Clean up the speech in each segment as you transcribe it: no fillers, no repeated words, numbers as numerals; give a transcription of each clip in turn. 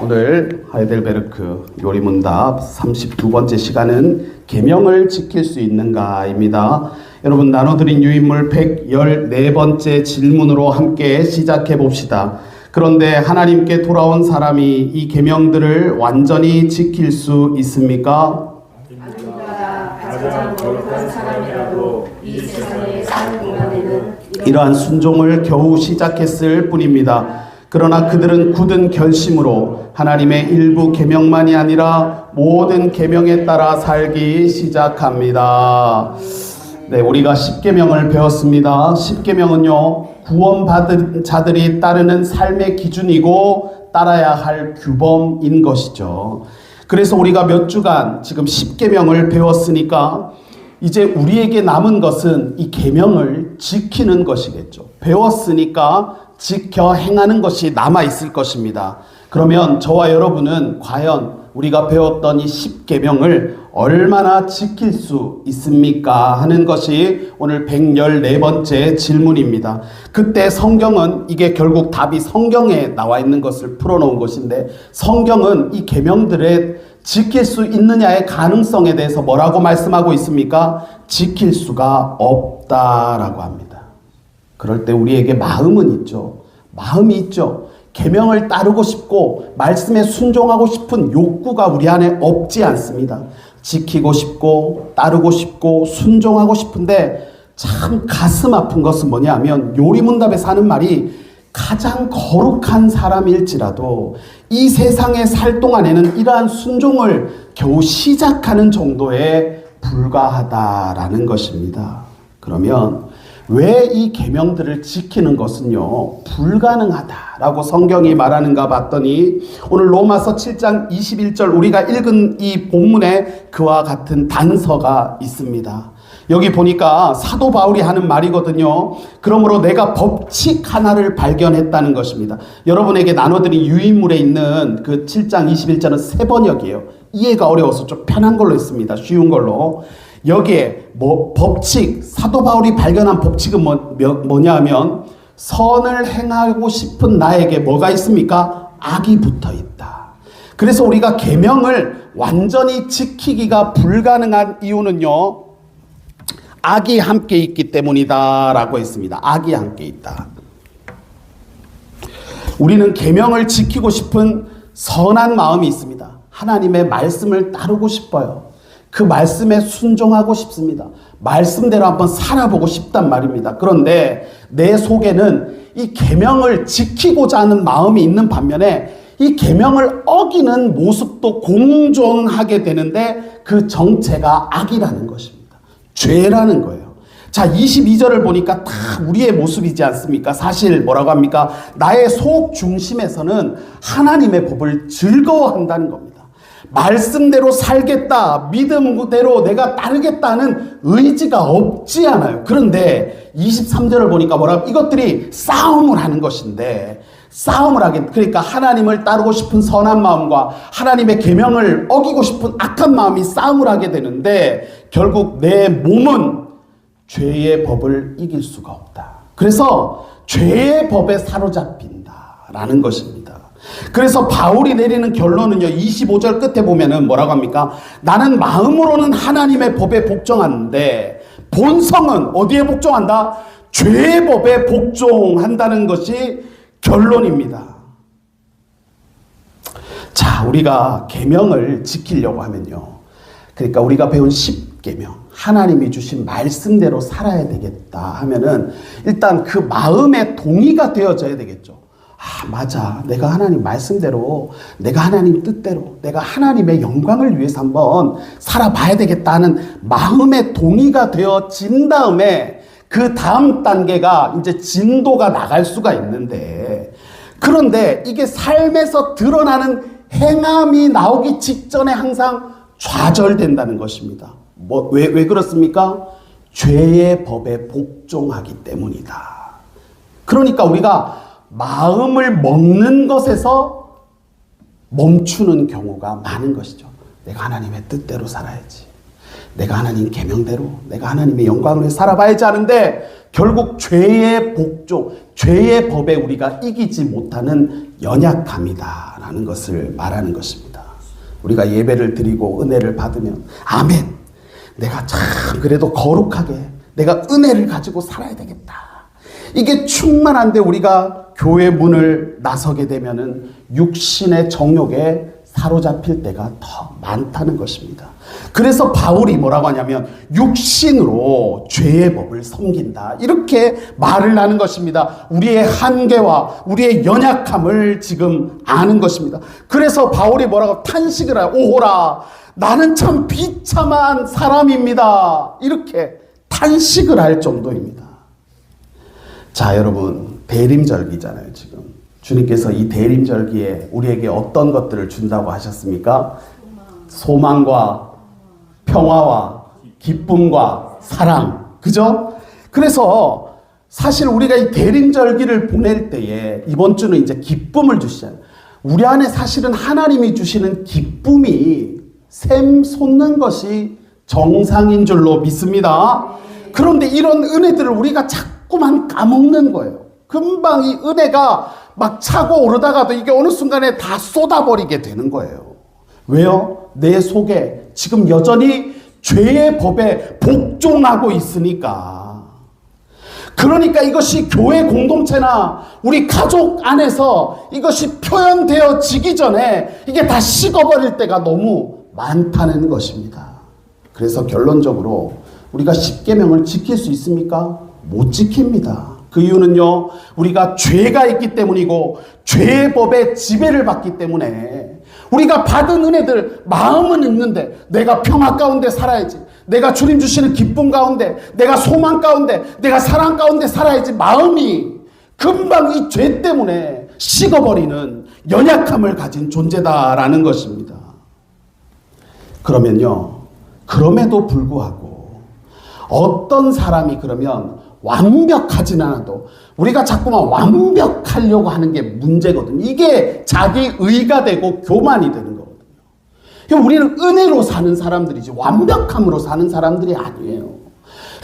오늘 하이델베르크 요리문답 32번째 시간은 계명을 지킬 수 있는가입니다. 여러분 나눠드린 유인물 114번째 질문으로 함께 시작해 봅시다. 그런데 하나님께 돌아온 사람이 이 계명들을 완전히 지킬 수 있습니까? 가장 거룩한 사람이라도 이 세상에 사는 동안에는 이러한 순종을 겨우 시작했을 뿐입니다. 그러나 그들은 굳은 결심으로 하나님의 일부 계명만이 아니라 모든 계명에 따라 살기 시작합니다. 네, 우리가 10계명을 배웠습니다. 10계명은요, 구원받은 자들이 따르는 삶의 기준이고 따라야 할 규범인 것이죠. 그래서 우리가 몇 주간 지금 10계명을 배웠으니까 이제 우리에게 남은 것은 이 계명을 지키는 것이겠죠. 배웠으니까 지켜 행하는 것이 남아 있을 것입니다. 그러면 저와 여러분은 과연 우리가 배웠던 이 10계명을 얼마나 지킬 수 있습니까? 하는 것이 오늘 114번째 질문입니다. 그때 성경은 이게 결국 답이 성경에 나와 있는 것을 풀어놓은 것인데 성경은 이 계명들에 지킬 수 있느냐의 가능성에 대해서 뭐라고 말씀하고 있습니까? 지킬 수가 없다라고 합니다. 그럴 때 우리에게 마음은 있죠. 마음이 있죠. 계명을 따르고 싶고 말씀에 순종하고 싶은 욕구가 우리 안에 없지 않습니다. 지키고 싶고 따르고 싶고 순종하고 싶은데 참 가슴 아픈 것은 뭐냐면 요리문답에서 하는 말이 가장 거룩한 사람일지라도 이 세상에 살 동안에는 이러한 순종을 겨우 시작하는 정도에 불과하다라는 것입니다. 그러면 왜 이 계명들을 지키는 것은요 불가능하다라고 성경이 말하는가 봤더니 오늘 로마서 7장 21절 우리가 읽은 이 본문에 그와 같은 단서가 있습니다. 여기 보니까 사도 바울이 하는 말이거든요. 그러므로 내가 법칙 하나를 발견했다는 것입니다. 여러분에게 나눠드린 유인물에 있는 그 7장 21절은 세 번역이에요. 이해가 어려워서 좀 편한 걸로 했습니다. 쉬운 걸로. 여기에 법칙, 사도 바울이 발견한 법칙은 뭐냐 하면 선을 행하고 싶은 나에게 뭐가 있습니까? 악이 붙어 있다. 그래서 우리가 계명을 완전히 지키기가 불가능한 이유는요 악이 함께 있기 때문이다 라고 했습니다. 악이 함께 있다. 우리는 계명을 지키고 싶은 선한 마음이 있습니다. 하나님의 말씀을 따르고 싶어요. 그 말씀에 순종하고 싶습니다. 말씀대로 한번 살아보고 싶단 말입니다. 그런데 내 속에는 이 계명을 지키고자 하는 마음이 있는 반면에 이 계명을 어기는 모습도 공존하게 되는데 그 정체가 악이라는 것입니다. 죄라는 거예요. 자, 22절을 보니까 다 우리의 모습이지 않습니까? 사실 뭐라고 합니까? 나의 속 중심에서는 하나님의 법을 즐거워한다는 겁니다. 말씀대로 살겠다, 믿음대로 내가 따르겠다는 의지가 없지 않아요. 그런데 23절을 보니까 뭐라고? 이것들이 싸움을 하는 것인데 싸움을 하게, 그러니까 하나님을 따르고 싶은 선한 마음과 하나님의 계명을 어기고 싶은 악한 마음이 싸움을 하게 되는데 결국 내 몸은 죄의 법을 이길 수가 없다. 그래서 죄의 법에 사로잡힌다라는 것입니다. 그래서 바울이 내리는 결론은요 25절 끝에 보면은 뭐라고 합니까? 나는 마음으로는 하나님의 법에 복종하는데 본성은 어디에 복종한다? 죄의 법에 복종한다는 것이 결론입니다. 자, 우리가 계명을 지키려고 하면요 그러니까 우리가 배운 10계명 하나님이 주신 말씀대로 살아야 되겠다 하면은 일단 그 마음의 동의가 되어져야 되겠죠. 아, 맞아. 내가 하나님 말씀대로, 내가 하나님 뜻대로, 내가 하나님의 영광을 위해서 한번 살아봐야 되겠다는 마음의 동의가 되어진 다음에 그 다음 단계가 이제 진도가 나갈 수가 있는데 그런데 이게 삶에서 드러나는 행함이 나오기 직전에 항상 좌절된다는 것입니다. 왜 그렇습니까? 죄의 법에 복종하기 때문이다. 그러니까 우리가 마음을 먹는 것에서 멈추는 경우가 많은 것이죠. 내가 하나님의 뜻대로 살아야지. 내가 하나님 계명대로 내가 하나님의 영광을 위해 살아봐야지 하는데 결국 죄의 복종, 죄의 법에 우리가 이기지 못하는 연약함이다라는 것을 말하는 것입니다. 우리가 예배를 드리고 은혜를 받으면 아멘, 내가 참 그래도 거룩하게 내가 은혜를 가지고 살아야 되겠다. 이게 충만한데 우리가 교회 문을 나서게 되면은 육신의 정욕에 사로잡힐 때가 더 많다는 것입니다. 그래서 바울이 뭐라고 하냐면 육신으로 죄의 법을 섬긴다, 이렇게 말을 하는 것입니다. 우리의 한계와 우리의 연약함을 지금 아는 것입니다. 그래서 바울이 뭐라고 탄식을 해요. 오호라, 나는 참 비참한 사람입니다. 이렇게 탄식을 할 정도입니다. 자, 여러분, 대림절기잖아요. 지금 주님께서 이 대림절기에 우리에게 어떤 것들을 준다고 하셨습니까? 소망과 평화와 기쁨과 사랑, 그죠? 그래서 사실 우리가 이 대림절기를 보낼 때에 이번 주는 이제 기쁨을 주시잖아요. 우리 안에 사실은 하나님이 주시는 기쁨이 샘솟는 것이 정상인 줄로 믿습니다. 그런데 이런 은혜들을 우리가 자꾸만 까먹는 거예요. 금방 이 은혜가 막 차고 오르다가도 이게 어느 순간에 다 쏟아버리게 되는 거예요. 왜요? 내 속에 지금 여전히 죄의 법에 복종하고 있으니까. 그러니까 이것이 교회 공동체나 우리 가족 안에서 이것이 표현되어지기 전에 이게 다 식어버릴 때가 너무 많다는 것입니다. 그래서 결론적으로 우리가 십계명을 지킬 수 있습니까? 못 지킵니다. 그 이유는요, 우리가 죄가 있기 때문이고 죄의 법에 지배를 받기 때문에 우리가 받은 은혜들 마음은 있는데 내가 평화 가운데 살아야지, 내가 주님 주시는 기쁨 가운데, 내가 소망 가운데, 내가 사랑 가운데 살아야지, 마음이 금방 이 죄 때문에 식어버리는 연약함을 가진 존재다라는 것입니다. 그러면요, 그럼에도 불구하고 어떤 사람이 그러면 완벽하진 않아도 우리가 자꾸만 완벽하려고 하는 게 문제거든요. 이게 자기 의가 되고 교만이 되는 거거든요. 우리는 은혜로 사는 사람들이지 완벽함으로 사는 사람들이 아니에요.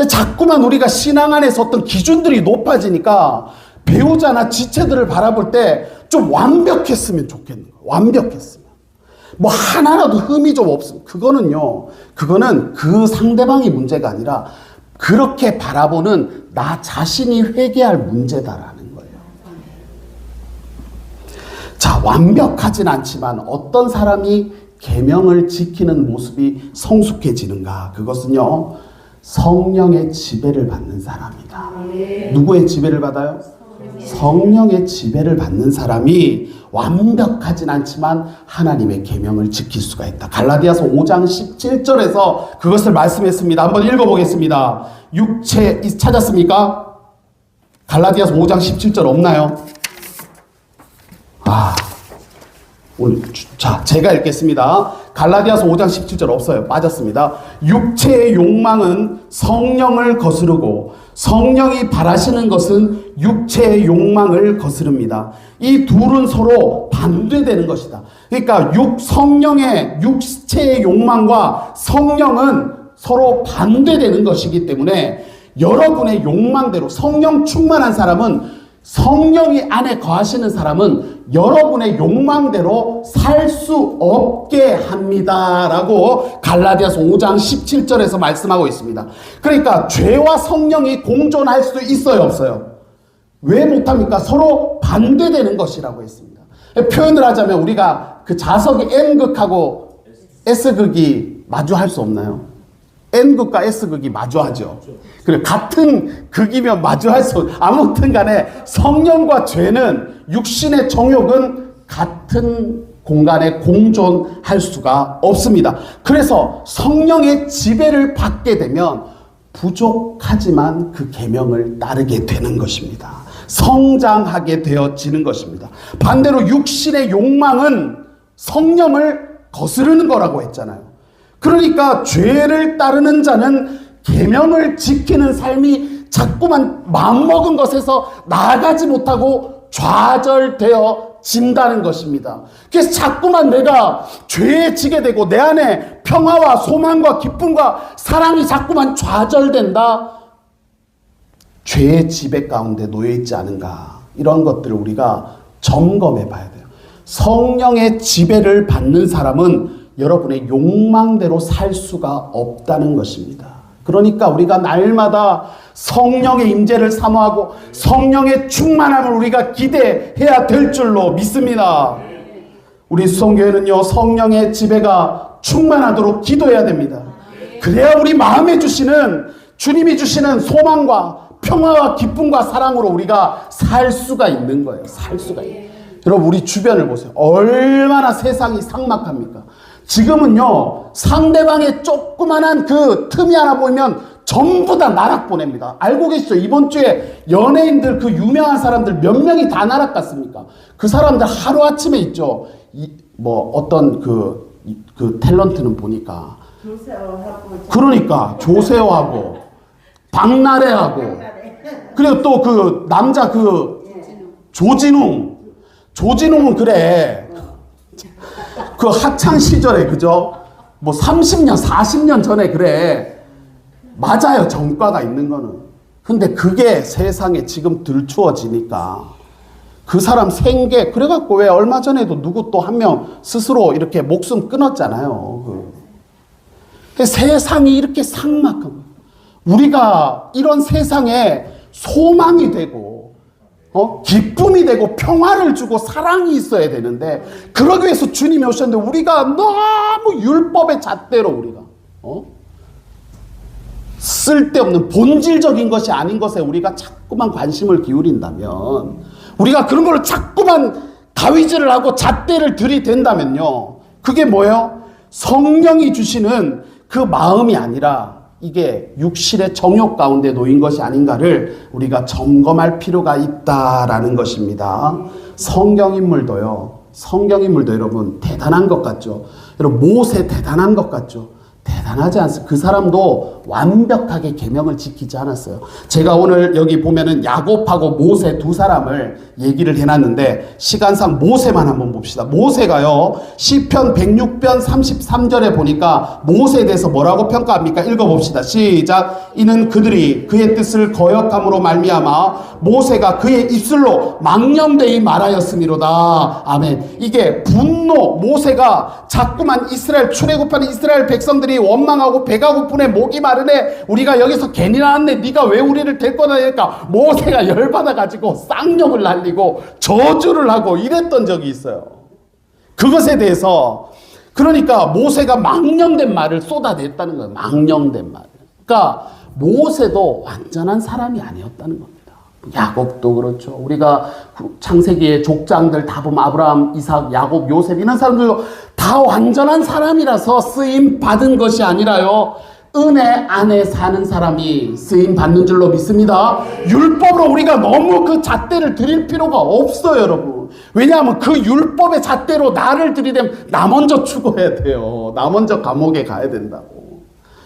자꾸만 우리가 신앙 안에서 어떤 기준들이 높아지니까 배우자나 지체들을 바라볼 때 좀 완벽했으면 좋겠는 거예요. 완벽했으면. 뭐 하나라도 흠이 좀 없으면, 그거는 그 상대방이 문제가 아니라 그렇게 바라보는 나 자신이 회개할 문제다라는 거예요. 자, 완벽하진 않지만 어떤 사람이 계명을 지키는 모습이 성숙해지는가? 그것은요, 성령의 지배를 받는 사람이다. 누구의 지배를 받아요? 성령의 지배를 받는 사람이 완벽하진 않지만 하나님의 계명을 지킬 수가 있다. 갈라디아서 5장 17절에서 그것을 말씀했습니다. 한번 읽어보겠습니다. 육체 찾았습니까? 갈라디아서 5장 17절 없나요? 자, 제가 읽겠습니다. 갈라디아서 5장 17절 없어요. 빠졌습니다. 육체의 욕망은 성령을 거스르고 성령이 바라시는 것은 육체의 욕망을 거스릅니다. 이 둘은 서로 반대되는 것이다. 그러니까 성령의 육체의 욕망과 성령은 서로 반대되는 것이기 때문에 여러분의 욕망대로, 성령 충만한 사람은, 성령이 안에 거하시는 사람은 여러분의 욕망대로 살 수 없게 합니다라고 갈라디아서 5장 17절에서 말씀하고 있습니다. 그러니까 죄와 성령이 공존할 수 있어요, 없어요? 왜 못합니까? 서로 반대되는 것이라고 했습니다. 표현을 하자면 우리가 그 자석이 N극하고 S극이 마주할 수 없나요? N극과 S극이 마주하죠. 그리고 같은 극이면 마주할 수, 아무튼 간에 성령과 죄는, 육신의 정욕은 같은 공간에 공존할 수가 없습니다. 그래서 성령의 지배를 받게 되면 부족하지만 그 계명을 따르게 되는 것입니다. 성장하게 되어지는 것입니다. 반대로 육신의 욕망은 성령을 거스르는 거라고 했잖아요. 그러니까 죄를 따르는 자는 계명을 지키는 삶이 자꾸만 마음먹은 것에서 나아가지 못하고 좌절되어 진다는 것입니다. 그래서 자꾸만 내가 죄에 지게 되고 내 안에 평화와 소망과 기쁨과 사랑이 자꾸만 좌절된다. 죄의 지배 가운데 놓여 있지 않은가. 이런 것들을 우리가 점검해 봐야 돼요. 성령의 지배를 받는 사람은 여러분의 욕망대로 살 수가 없다는 것입니다. 그러니까 우리가 날마다 성령의 임재를 사모하고 성령의 충만함을 우리가 기대해야 될 줄로 믿습니다. 우리 수성교회는요, 성령의 지배가 충만하도록 기도해야 됩니다. 그래야 우리 마음에 주시는, 주님이 주시는 소망과 평화와 기쁨과 사랑으로 우리가 살 수가 있는 거예요. 살 수가 있는. 여러분, 우리 주변을 보세요. 얼마나 세상이 삭막합니까? 지금은요, 상대방의 조그만한 그 틈이 하나 보이면 전부 다 나락 보냅니다. 알고 계시죠? 이번 주에 연예인들, 그 유명한 사람들 몇 명이 다 나락 갔습니까? 그 사람들 하루아침에 있죠. 어떤 그 탤런트는 보니까. 그러니까, 조세호하고, 박나래하고, 그리고 또 그 남자 조진웅은 그래. 그 학창 시절에, 그죠? 30년, 40년 전에 그래. 맞아요. 전과가 있는 거는. 근데 그게 세상에 지금 들추어지니까 그 사람 생계, 그래갖고 왜 얼마 전에도 누구 또 한 명 스스로 이렇게 목숨 끊었잖아요. 세상이 이렇게 삭막한 거예요. 우리가 이런 세상에 소망이 되고, 기쁨이 되고 평화를 주고 사랑이 있어야 되는데, 그러기 위해서 주님이 오셨는데 우리가 너무 율법의 잣대로 우리가 쓸데없는 본질적인 것이 아닌 것에 우리가 자꾸만 관심을 기울인다면, 우리가 그런 걸로 자꾸만 가위질을 하고 잣대를 들이댄다면요, 그게 뭐예요? 성령이 주시는 그 마음이 아니라 이게 육신의 정욕 가운데 놓인 것이 아닌가를 우리가 점검할 필요가 있다라는 것입니다. 성경인물도요, 여러분 대단한 것 같죠? 여러분, 모세 대단한 것 같죠? 대단하지 않습니까? 그 사람도 완벽하게 계명을 지키지 않았어요. 제가 오늘 여기 보면은 야곱하고 모세 두 사람을 얘기를 해놨는데, 시간상 모세만 한번 봅시다. 모세가요, 시편 106편 33절에 보니까 모세에 대해서 뭐라고 평가합니까? 읽어봅시다. 시작. 이는 그들이 그의 뜻을 거역함으로 말미암아 모세가 그의 입술로 망령되이 말하였음이로다. 아멘. 이게 분노, 모세가 자꾸만 이스라엘, 출애굽하는 이스라엘 백성들이 원망하고 배가 고프네, 목이 마르네, 우리가 여기서 괜히 나왔네, 네가 왜 우리를 데리고 다니니까 모세가 열받아가지고 쌍욕을 날리고 저주를 하고 이랬던 적이 있어요. 그것에 대해서, 그러니까 모세가 망령된 말을 쏟아냈다는 거예요. 망령된 말. 그러니까 모세도 완전한 사람이 아니었다는 겁니다. 야곱도 그렇죠. 우리가 창세기의 족장들 다 보면 아브라함, 이삭, 야곱, 요셉, 이런 사람들도 다 완전한 사람이라서 쓰임 받은 것이 아니라요, 은혜 안에 사는 사람이 쓰임 받는 줄로 믿습니다. 율법으로 우리가 너무 그 잣대를 드릴 필요가 없어요, 여러분. 왜냐하면 그 율법의 잣대로 나를 들이대면 나 먼저 죽어야 돼요. 나 먼저 감옥에 가야 된다고.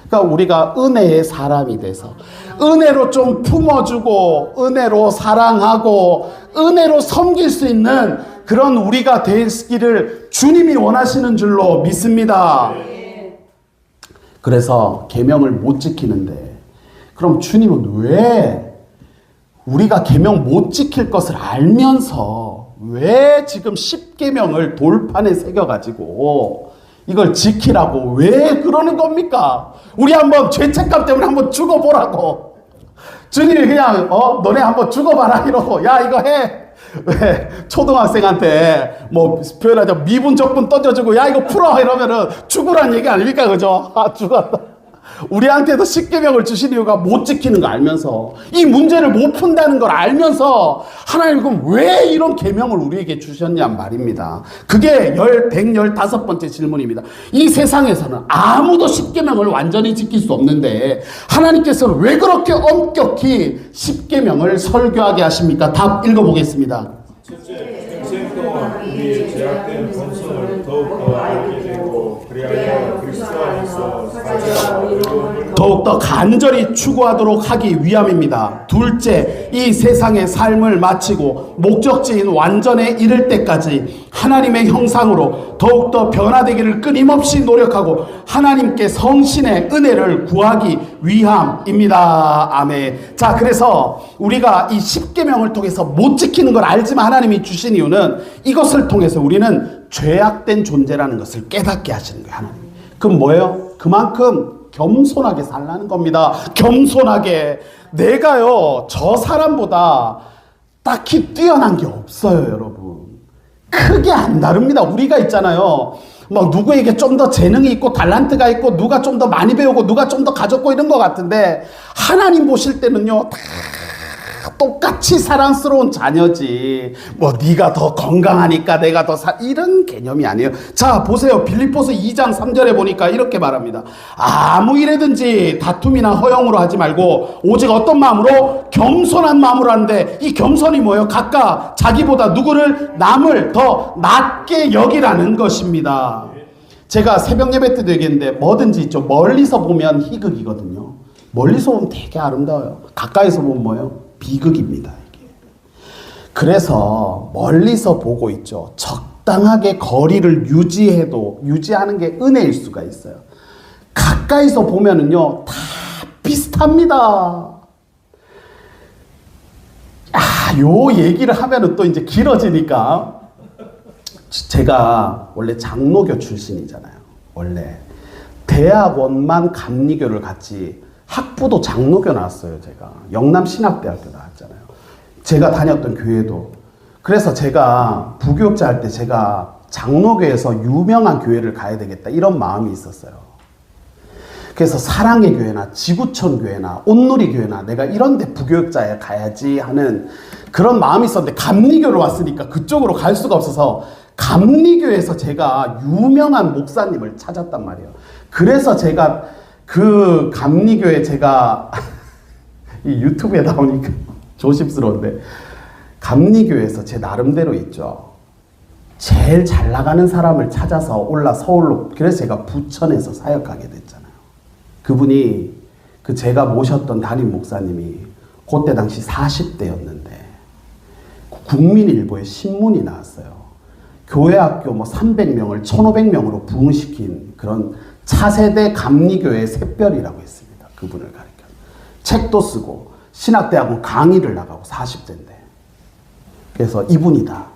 그러니까 우리가 은혜의 사람이 돼서 은혜로 좀 품어주고, 은혜로 사랑하고, 은혜로 섬길 수 있는 그런 우리가 되기를 주님이 원하시는 줄로 믿습니다. 그래서 계명을 못 지키는데, 그럼 주님은 왜 우리가 계명 못 지킬 것을 알면서 왜 지금 10계명을 돌판에 새겨가지고 이걸 지키라고 왜 그러는 겁니까? 우리 한번 죄책감 때문에 한번 죽어보라고. 주님이 그냥 너네 한번 죽어봐라 이러고, 야 이거 해. 왜 초등학생한테 표현하자면 미분적분 던져주고 야 이거 풀어 이러면은 죽으란 얘기 아닙니까? 그죠? 죽었다. 우리한테도 10계명을 주신 이유가 못 지키는 거 알면서, 이 문제를 못 푼다는 걸 알면서 하나님 그럼 왜 이런 계명을 우리에게 주셨냔 말입니다. 그게 115번째 질문입니다. 이 세상에서는 아무도 10계명을 완전히 지킬 수 없는데 하나님께서는 왜 그렇게 엄격히 10계명을 설교하게 하십니까? 답 읽어보겠습니다. 첫째, 평생 동안 우리의 제약된 본성을 더욱더 알게 되고, 그리하여 그리스도 안에서 사자와 의로움을 더욱더 간절히 추구하도록 하기 위함입니다. 둘째, 이 세상의 삶을 마치고 목적지인 완전에 이를 때까지 하나님의 형상으로 더욱더 변화되기를 끊임없이 노력하고 하나님께 성신의 은혜를 구하기 위함입니다. 아멘. 자, 그래서 우리가 이 10계명을 통해서 못 지키는 걸 알지만 하나님이 주신 이유는 이것을 통해서 우리는 죄악된 존재라는 것을 깨닫게 하시는 거예요. 하나님. 그럼 뭐예요? 그만큼 겸손하게 살라는 겁니다. 겸손하게. 내가요, 저 사람보다 딱히 뛰어난 게 없어요, 여러분. 크게 안 다릅니다. 우리가 있잖아요. 막 누구에게 좀 더 재능이 있고 달란트가 있고 누가 좀 더 많이 배우고 누가 좀 더 가졌고 이런 것 같은데 하나님 보실 때는요, 다 똑같이 사랑스러운 자녀지. 뭐 네가 더 건강하니까 내가 더 이런 개념이 아니에요. 자, 보세요. 빌립보서 2장 3절에 보니까 이렇게 말합니다. 아무 일에든지 다툼이나 허영으로 하지 말고 오직 어떤 마음으로? 겸손한 마음으로 하는데 이 겸손이 뭐예요? 각각 자기보다 누구를 남을 더 낮게 여기라는 것입니다. 제가 새벽 예배 때도 얘기했는데 뭐든지 좀 멀리서 보면 희극이거든요. 멀리서 보면 되게 아름다워요. 가까이서 보면 뭐예요? 비극입니다. 이게. 그래서 멀리서 보고 있죠. 적당하게 거리를 유지하는 게 은혜일 수가 있어요. 가까이서 보면은요, 다 비슷합니다. 요 얘기를 하면은 또 이제 길어지니까. 제가 원래 장로교 출신이잖아요. 원래 대학원만 감리교를 갔지 학부도 장로교 나왔어요. 제가 영남신학대학교 나왔잖아요. 제가 다녔던 교회도. 그래서 제가 부교육자 할 때 제가 장로교에서 유명한 교회를 가야 되겠다 이런 마음이 있었어요. 그래서 사랑의 교회나 지구촌 교회나 온누리 교회나 내가 이런 데 부교육자에 가야지 하는 그런 마음이 있었는데 감리교로 왔으니까 그쪽으로 갈 수가 없어서 감리교에서 제가 유명한 목사님을 찾았단 말이에요. 그래서 제가 그 감리교에 제가 이 유튜브에 나오니까 조심스러운데 감리교에서 제 나름대로 있죠. 제일 잘 나가는 사람을 찾아서 올라 서울로. 그래서 제가 부천에서 사역하게 됐잖아요. 그분이 그 제가 모셨던 담임 목사님이 그때 당시 40대였는데 국민일보에 신문이 나왔어요. 교회학교 뭐 300명을 1500명으로 부흥시킨 그런 차세대 감리교회 샛별이라고 했습니다. 그분을 가리켜. 책도 쓰고 신학대학원 강의를 나가고 40대인데. 그래서 이분이다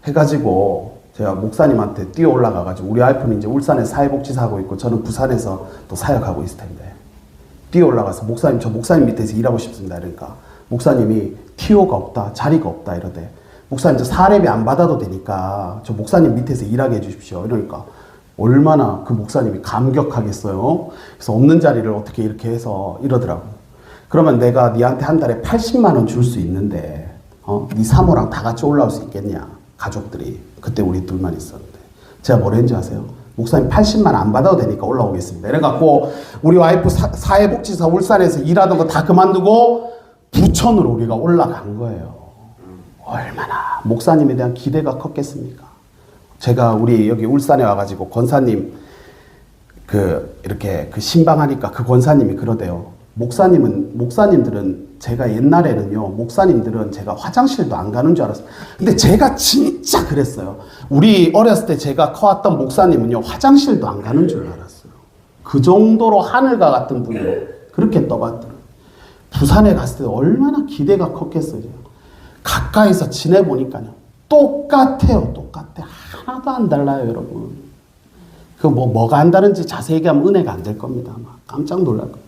해가지고 제가 목사님한테 뛰어 올라가가지고 우리 와이프는 이제 울산에 사회복지사 하고 있고 저는 부산에서 또 사역하고 있을 텐데 뛰어 올라가서 목사님 저 목사님 밑에서 일하고 싶습니다. 그러니까 목사님이 티오가 없다 자리가 없다 이러대. 목사님 저 사례비 안 받아도 되니까 저 목사님 밑에서 일하게 해주십시오. 이러니까 얼마나 그 목사님이 감격하겠어요. 그래서 없는 자리를 어떻게 이렇게 해서 이러더라고. 그러면 내가 니한테 한 달에 80만 원 줄 수 있는데 네 사모랑 다 같이 올라올 수 있겠냐. 가족들이. 그때 우리 둘만 있었는데 제가 뭘 했는지 아세요? 목사님 80만 안 받아도 되니까 올라오겠습니다. 이래갖고 우리 와이프 사회복지사 울산에서 일하던 거 다 그만두고 부천으로 우리가 올라간 거예요. 얼마나 목사님에 대한 기대가 컸겠습니까? 제가 우리 여기 울산에 와가지고 권사님 이렇게 신방하니까 그 권사님이 그러대요. 목사님들은 제가 옛날에는요, 목사님들은 제가 화장실도 안 가는 줄 알았어요. 근데 제가 진짜 그랬어요. 우리 어렸을 때 제가 커왔던 목사님은요, 화장실도 안 가는 줄 알았어요. 그 정도로 하늘과 같은 분으로 그렇게 떠봤더라고요. 부산에 갔을 때 얼마나 기대가 컸겠어요. 가까이서 지내보니까요. 똑같아요. 똑같아. 하나도 안 달라요, 여러분. 뭐가 안 다른지 자세히 얘기하면 은혜가 안 될 겁니다. 막 깜짝 놀랄 겁니다.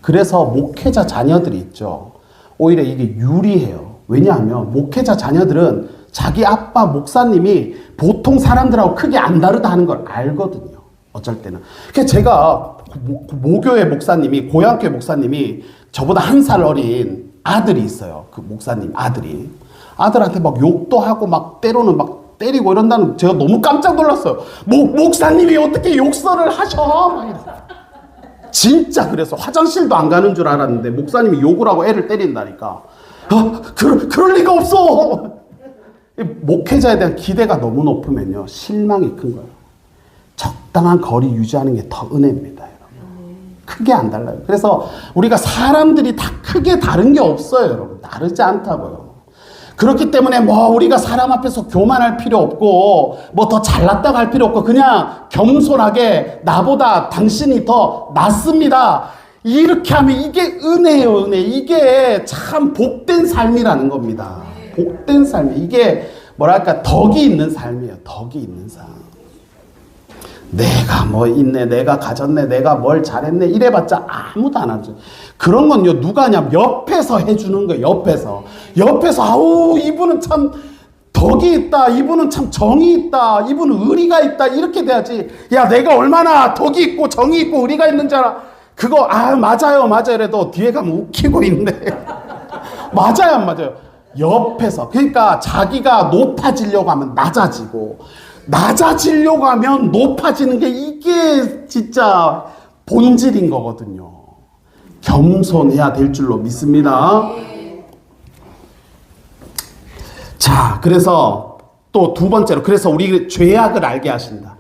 그래서 목회자 자녀들이 있죠. 오히려 이게 유리해요. 왜냐하면 목회자 자녀들은 자기 아빠 목사님이 보통 사람들하고 크게 안 다르다 하는 걸 알거든요. 어쩔 때는. 그래서 제가 모교회 목사님이, 고향교회 목사님이 저보다 한 살 어린 아들이 있어요. 그 목사님 아들이. 아들한테 막 욕도 하고 막 때로는 막 때리고 이런다는 제가 너무 깜짝 놀랐어요. 목사님이 어떻게 욕설을 하셔? 막 이러고. 진짜 그래서 화장실도 안 가는 줄 알았는데 목사님이 욕을 하고 애를 때린다니까. 그럴 리가 없어. 목회자에 대한 기대가 너무 높으면요 실망이 큰 거예요. 적당한 거리 유지하는 게 더 은혜입니다, 여러분. 크게 안 달라요. 그래서 우리가 사람들이 다 크게 다른 게 없어요, 여러분. 다르지 않다고요. 그렇기 때문에 뭐 우리가 사람 앞에서 교만할 필요 없고 뭐 더 잘났다고 할 필요 없고 그냥 겸손하게 나보다 당신이 더 낫습니다. 이렇게 하면 이게 은혜예요, 은혜. 이게 참 복된 삶이라는 겁니다. 복된 삶이. 이게 뭐랄까 덕이 있는 삶이에요. 덕이 있는 삶. 내가 뭐 있네, 내가 가졌네, 내가 뭘 잘했네 이래봤자 아무도 안 하죠. 그런 건요 누가 하냐면 옆에서 해주는 거예요. 옆에서 아우 이분은 참 덕이 있다, 이분은 참 정이 있다, 이분은 의리가 있다 이렇게 돼야지. 야 내가 얼마나 덕이 있고 정이 있고 의리가 있는 줄 알아. 그거 맞아요 이래도 뒤에 가면 웃기고 있네. 맞아요 안 맞아요? 옆에서. 그러니까 자기가 높아지려고 하면 낮아지려고 하면 높아지는 게 이게 진짜 본질인 거거든요. 겸손해야 될 줄로 믿습니다. 자, 그래서 또 두 번째로, 그래서 우리 죄악을 알게 하신다.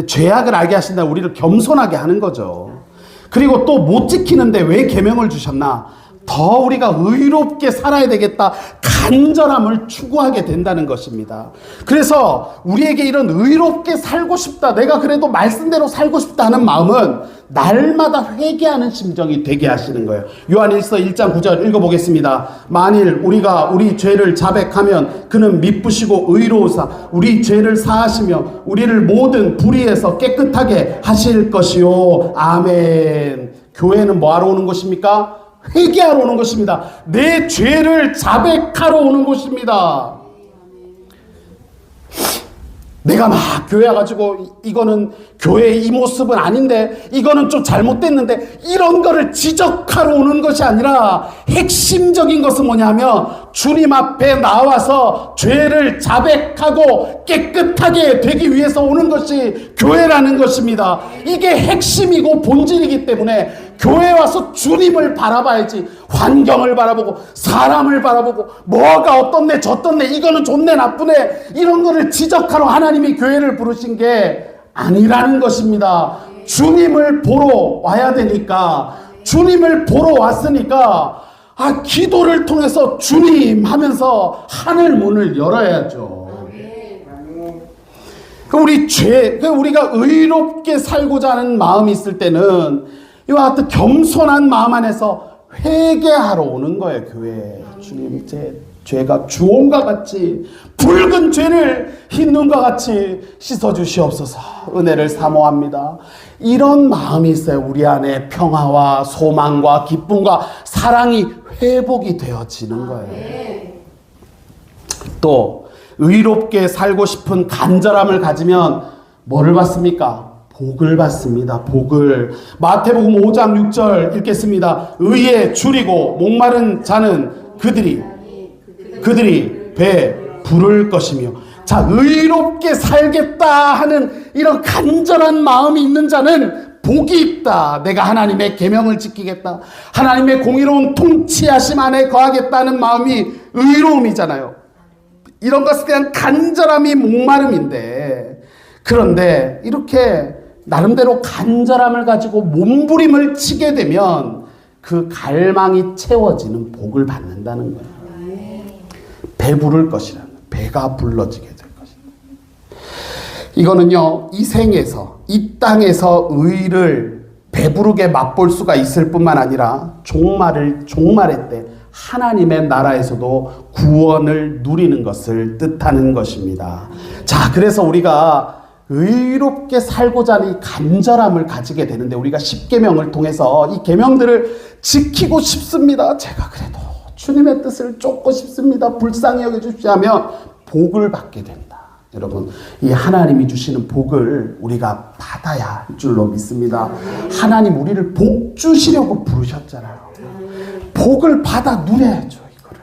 죄악을 알게 하신다. 우리를 겸손하게 하는 거죠. 그리고 또 못 지키는데 왜 계명을 주셨나? 더 우리가 의롭게 살아야 되겠다. 간절함을 추구하게 된다는 것입니다. 그래서 우리에게 이런 의롭게 살고 싶다, 내가 그래도 말씀대로 살고 싶다 하는 마음은 날마다 회개하는 심정이 되게 하시는 거예요. 요한일서 1장 9절 읽어보겠습니다. 만일 우리가 우리 죄를 자백하면 그는 미쁘시고 의로우사 우리 죄를 사하시며 우리를 모든 불의에서 깨끗하게 하실 것이요. 아멘. 교회는 뭐하러 오는 것입니까? 회개하러 오는 것입니다. 내 죄를 자백하러 오는 것입니다. 내가 막 교회 와가지고 이거는 교회의 이 모습은 아닌데 이거는 좀 잘못됐는데 이런 거를 지적하러 오는 것이 아니라 핵심적인 것은 뭐냐면 주님 앞에 나와서 죄를 자백하고 깨끗하게 되기 위해서 오는 것이 교회라는 것입니다. 이게 핵심이고 본질이기 때문에 교회 와서 주님을 바라봐야지. 환경을 바라보고 사람을 바라보고 뭐가 어떻네 저떻네 이거는 좋네 나쁘네 이런 거를 지적하러 하나님이 교회를 부르신 게 아니라는 것입니다. 주님을 보러 와야 되니까, 주님을 보러 왔으니까 기도를 통해서 주님 하면서 하늘 문을 열어야죠. 우리가 의롭게 살고자 하는 마음이 있을 때는 이와 같은 겸손한 마음 안에서 회개하러 오는 거예요. 교회에. 주님, 제 죄가 주홍과 같이 붉은 죄를 흰 눈과 같이 씻어주시옵소서. 은혜를 사모합니다. 이런 마음이 있어요. 우리 안에 평화와 소망과 기쁨과 사랑이 회복이 되어지는 거예요. 또 의롭게 살고 싶은 간절함을 가지면 뭐를 받습니까? 복을 받습니다. 복을. 마태복음 5장 6절 읽겠습니다. 의에 줄이고 목마른 자는 그들이 배 부를 것이며. 자, 의롭게 살겠다 하는 이런 간절한 마음이 있는 자는 복이 있다. 내가 하나님의 계명을 지키겠다. 하나님의 공의로운 통치하심 안에 거하겠다는 마음이 의로움이잖아요. 이런 것에 대한 간절함이 목마름인데, 그런데 이렇게 나름대로 간절함을 가지고 몸부림을 치게 되면 그 갈망이 채워지는 복을 받는다는 거예요. 배부를 것이라는, 배가 불러지게 될 것이다. 이거는요, 이 생에서, 이 땅에서 의를 배부르게 맛볼 수가 있을 뿐만 아니라 종말의 때 하나님의 나라에서도 구원을 누리는 것을 뜻하는 것입니다. 자, 그래서 우리가 의롭게 살고자 하는 이 간절함을 가지게 되는데, 우리가 십계명을 통해서 이 계명들을 지키고 싶습니다. 제가 그래도 주님의 뜻을 쫓고 싶습니다. 불쌍히 여겨주십시오 하면 복을 받게 된다. 여러분, 이 하나님이 주시는 복을 우리가 받아야 할 줄로 믿습니다. 하나님 우리를 복 주시려고 부르셨잖아요. 복을 받아 누려야죠, 이거를.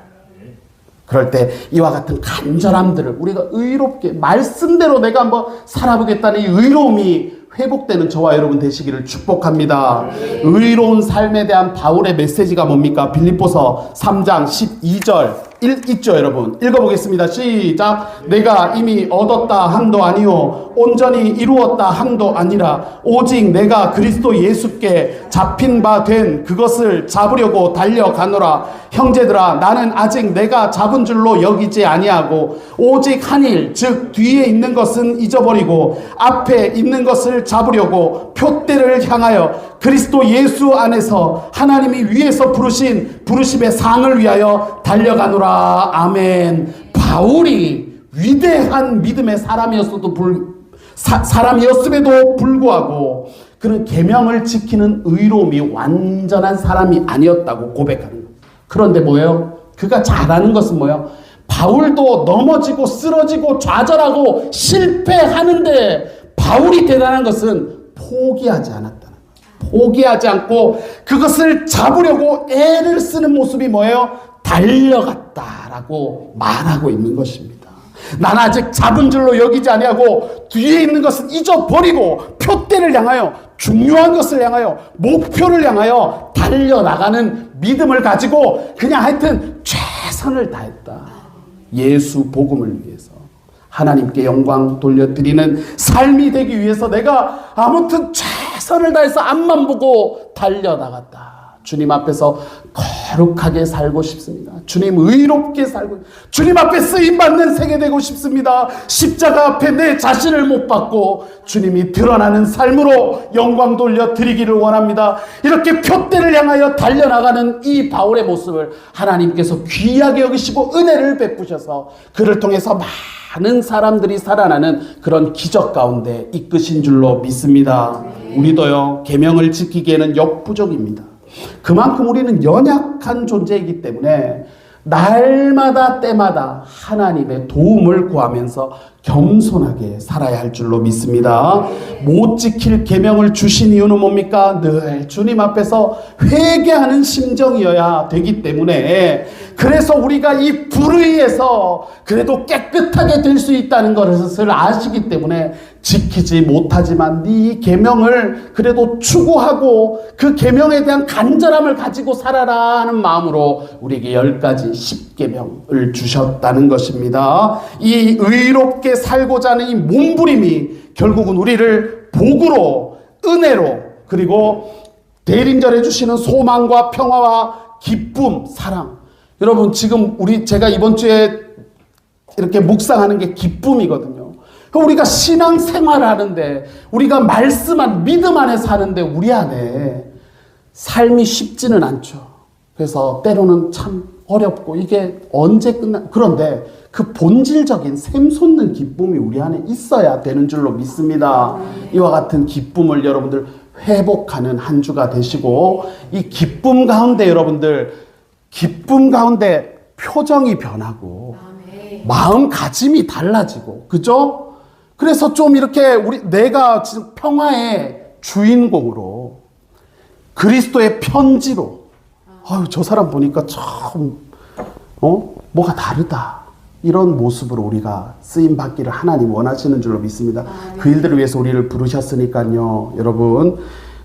그럴 때 이와 같은 간절함들을 우리가 의롭게 말씀대로 내가 한번 살아보겠다는 이 의로움이 회복되는 저와 여러분 되시기를 축복합니다. 의로운 삶에 대한 바울의 메시지가 뭡니까? 빌립보서 3장 12절 있죠, 여러분. 읽어보겠습니다. 시작. 내가 이미 얻었다 함도 아니요 온전히 이루었다 함도 아니라 오직 내가 그리스도 예수께 잡힌 바 된 그것을 잡으려고 달려가노라. 형제들아, 나는 아직 내가 잡은 줄로 여기지 아니하고 오직 한 일, 즉 뒤에 있는 것은 잊어버리고 앞에 있는 것을 잡으려고 표대를 향하여 그리스도 예수 안에서 하나님이 위에서 부르신 부르심의 상을 위하여 달려가노라. 아멘. 바울이 위대한 믿음의 사람이었음에도 불구하고 그는 계명을 지키는 의로움이 완전한 사람이 아니었다고 고백하는 거예요. 그런데 뭐예요? 그가 잘하는 것은 뭐예요? 바울도 넘어지고 쓰러지고 좌절하고 실패하는데 바울이 대단한 것은 포기하지 않았다는 거예요. 포기하지 않고 그것을 잡으려고 애를 쓰는 모습이 뭐예요? 달려갔다라고 말하고 있는 것입니다. 난 아직 잡은 줄로 여기지 아니하고 뒤에 있는 것은 잊어버리고 표대를 향하여 중요한 것을 향하여 목표를 향하여 달려나가는 믿음을 가지고 그냥 하여튼 최선을 다했다. 예수 복음을 위해서 하나님께 영광 돌려드리는 삶이 되기 위해서 내가 아무튼 최선을 다해서 앞만 보고 달려나갔다. 주님 앞에서 거룩하게 살고 싶습니다. 주님 의롭게 살고, 주님 앞에 쓰임받는 생애 되고 싶습니다. 십자가 앞에 내 자신을 못 받고 주님이 드러나는 삶으로 영광 돌려 드리기를 원합니다. 이렇게 표대를 향하여 달려나가는 이 바울의 모습을 하나님께서 귀하게 여기시고 은혜를 베푸셔서 그를 통해서 많은 사람들이 살아나는 그런 기적 가운데 이끄신 줄로 믿습니다. 우리도요, 계명을 지키기에는 역부족입니다. 그만큼 우리는 연약한 존재이기 때문에 날마다 때마다 하나님의 도움을 구하면서 겸손하게 살아야 할 줄로 믿습니다. 못 지킬 계명을 주신 이유는 뭡니까? 늘 주님 앞에서 회개하는 심정이어야 되기 때문에, 그래서 우리가 이 불의에서 그래도 깨끗하게 될 수 있다는 것을 아시기 때문에 지키지 못하지만 네 계명을 그래도 추구하고 그 계명에 대한 간절함을 가지고 살아라 하는 마음으로 우리에게 10가지 10계명을 주셨다는 것입니다. 이 의롭게 살고자 하는 이 몸부림이 결국은 우리를 복으로, 은혜로, 그리고 대림절해 주시는 소망과 평화와 기쁨, 사랑. 여러분, 지금 제가 이번 주에 이렇게 묵상하는 게 기쁨이거든요. 우리가 신앙생활을 하는데, 우리가 말씀 믿음 안에 사는데 우리 안에 삶이 쉽지는 않죠. 그래서 때로는 참 어렵고 이게 언제 그런데 그 본질적인 샘솟는 기쁨이 우리 안에 있어야 되는 줄로 믿습니다. 이와 같은 기쁨을 여러분들 회복하는 한 주가 되시고, 이 기쁨 가운데 여러분들, 기쁨 가운데 표정이 변하고 마음가짐이 달라지고, 그죠? 그래서 좀 이렇게 내가 지금 평화의 주인공으로, 그리스도의 편지로, 저 사람 보니까 참 뭐가 다르다, 이런 모습으로 우리가 쓰임 받기를 하나님 원하시는 줄로 믿습니다. 그 일들을 위해서 우리를 부르셨으니까요. 여러분,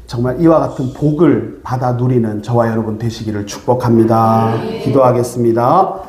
정말 이와 같은 복을 받아 누리는 저와 여러분 되시기를 축복합니다. 기도하겠습니다.